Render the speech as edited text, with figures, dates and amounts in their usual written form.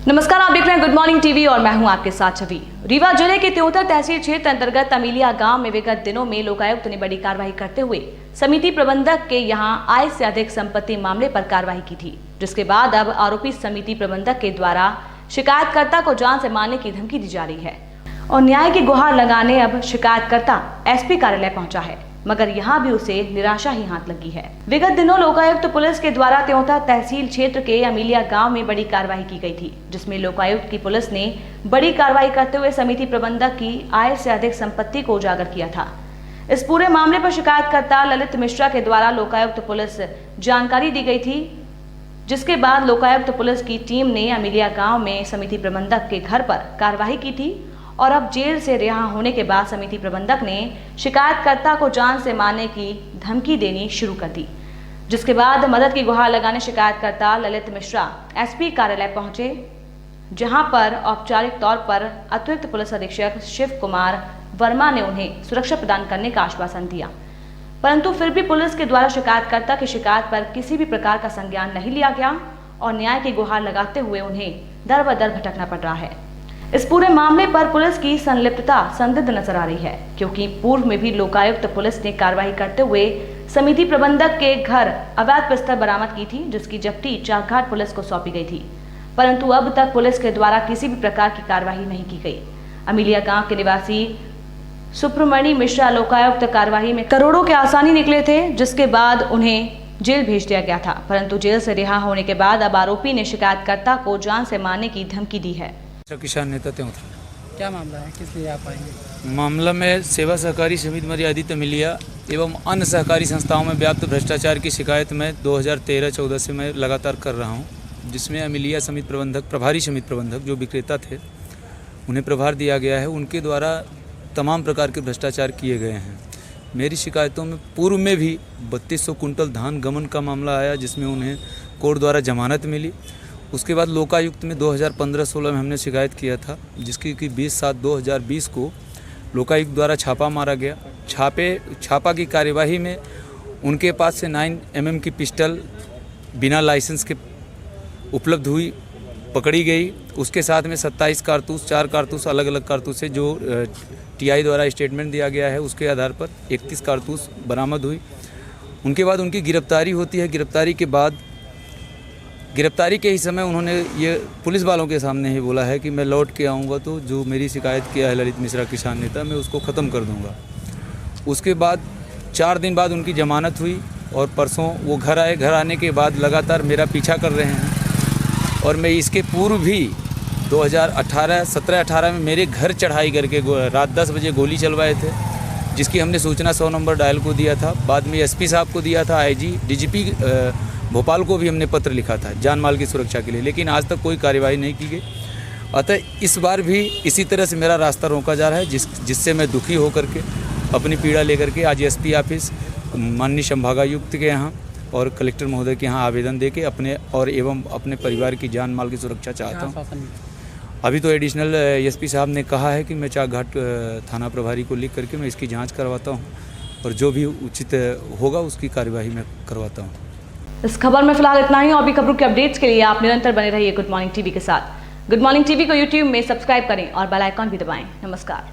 नमस्कार, आप देख रहे हैं गुड मॉर्निंग टीवी और मैं हूं आपके साथ छवि। रीवा जिले के त्योतर तहसील क्षेत्र अंतर्गत अमीलिया गांव में विगत दिनों में लोकायुक्त ने बड़ी कार्रवाई करते हुए समिति प्रबंधक के यहां आय से अधिक संपत्ति मामले पर कार्रवाई की थी, जिसके बाद अब आरोपी समिति प्रबंधक के द्वारा शिकायतकर्ता को जान से मारने की धमकी दी जा रही है और न्याय की गुहार लगाने अब शिकायतकर्ता एसपी कार्यालय पहुंचा है, मगर यहां भी उसे निराशा ही हाथ लगी है। विगत दिनों लोकायुक्त पुलिस के द्वारा त्योतर तहसील क्षेत्र के अमीलिया गांव में बड़ी कार्रवाई की गई थी, जिसमें लोकायुक्त की पुलिस ने बड़ी कार्रवाई करते हुए समिति प्रबंधक की आय से अधिक संपत्ति को उजागर किया था। इस पूरे मामले पर शिकायतकर्ता ललित मिश्रा के द्वारा लोकायुक्त पुलिस जानकारी दी गई थी, जिसके बाद लोकायुक्त पुलिस की टीम ने अमीलिया गाँव में समिति प्रबंधक के घर पर कार्रवाई की थी और अब जेल से रिहा होने के बाद समिति प्रबंधक ने शिकायतकर्ता को जान से मारने की धमकी देनी शुरू कर दी, जिसके बाद मदद की गुहार लगाने शिकायतकर्ता ललित मिश्रा एसपी कार्यालय पहुंचे, जहां पर औपचारिक तौर पर अतिरिक्त पुलिस अधीक्षक शिव कुमार वर्मा ने उन्हें सुरक्षा प्रदान करने का आश्वासन दिया, परंतु फिर भी पुलिस के द्वारा शिकायतकर्ता की शिकायत पर किसी भी प्रकार का संज्ञान नहीं लिया गया और न्याय की गुहार लगाते हुए उन्हें दर ब दर भटकना पड़ रहा है। इस पूरे मामले पर पुलिस की संलिप्तता संदिग्ध नजर आ रही है, क्योंकि पूर्व में भी लोकायुक्त पुलिस ने कार्रवाई करते हुए समिति प्रबंधक के घर अवैध पिस्तल बरामद की थी, जिसकी जब्ती चाकघाट पुलिस को सौंपी गई थी, परंतु अब तक पुलिस के द्वारा किसी भी प्रकार की कार्रवाई नहीं की गई। अमीलिया गांव के निवासी सुब्रमणि मिश्रा लोकायुक्त कार्रवाई में करोड़ों के आसानी निकले थे, जिसके बाद उन्हें जेल भेज दिया गया था, परंतु जेल से रिहा होने के बाद अब आरोपी ने शिकायतकर्ता को जान से मारने की धमकी दी है। किसान नेता त्योतर। क्या मामला है, किस लिए आप आएंगे? मामला में सेवा सहकारी समिति मर्यादित अमीलिया एवं अन्य सहकारी संस्थाओं में व्याप्त भ्रष्टाचार की शिकायत में 2013-14 से मैं लगातार कर रहा हूं, जिसमें अमीलिया समिति प्रबंधक, प्रभारी समिति प्रबंधक जो विक्रेता थे उन्हें प्रभार दिया गया है, उनके द्वारा तमाम प्रकार के भ्रष्टाचार किए गए हैं। मेरी शिकायतों में पूर्व में भी 3200 कुंटल धान गमन का मामला आया, जिसमें उन्हें कोर्ट द्वारा जमानत मिली। उसके बाद लोकायुक्त में 2015-16 में हमने शिकायत किया था, जिसकी कि 20/7/2020 को लोकायुक्त द्वारा छापा मारा गया। छापा की कार्यवाही में उनके पास से 9mm की पिस्टल बिना लाइसेंस के उपलब्ध हुई, पकड़ी गई। उसके साथ में 27 कारतूस, 4 कारतूस अलग अलग कारतूस से जो टीआई द्वारा स्टेटमेंट दिया गया है, उसके आधार पर 31 कारतूस बरामद हुई। उनके बाद उनकी गिरफ्तारी होती है। गिरफ्तारी के ही समय उन्होंने ये पुलिस वालों के सामने ही बोला है कि मैं लौट के आऊँगा तो जो मेरी शिकायत किया है ललित मिश्रा किसान नेता, मैं उसको ख़त्म कर दूँगा। उसके बाद 4 दिन बाद उनकी जमानत हुई और परसों वो घर आए। घर आने के बाद लगातार मेरा पीछा कर रहे हैं और मैं इसके पूर्व भी 2017-18 में मेरे घर चढ़ाई करके रात 10 बजे गोली चलवाए थे, जिसकी हमने सूचना 100 नंबर डायल को दिया था। बाद में एसपी साहब को दिया था, आईजी डीजीपी भोपाल को भी हमने पत्र लिखा था जान माल की सुरक्षा के लिए, लेकिन आज तक कोई कार्यवाही नहीं की गई। अतः इस बार भी इसी तरह से मेरा रास्ता रोका जा रहा है, जिससे मैं दुखी होकर के अपनी पीड़ा लेकर के आज एसपी ऑफिस, माननीय संभागायुक्त के यहाँ और कलेक्टर महोदय के यहाँ आवेदन दे के अपने और एवं अपने परिवार की जान माल की सुरक्षा चाहता हूँ। अभी तो एडिशनल एसपी साहब ने कहा है कि मैं चाकघाट थाना प्रभारी को लिख करके मैं इसकी जाँच करवाता हूँ और जो भी उचित होगा उसकी कार्यवाही मैं करवाता हूँ। इस खबर में फिलहाल इतना ही। और भी खबरों के अपडेट्स के लिए आप निरंतर बने रहिए गुड मॉर्निंग टीवी के साथ। गुड मॉर्निंग टीवी को यूट्यूब में सब्सक्राइब करें और बेल आइकॉन भी दबाएं। नमस्कार।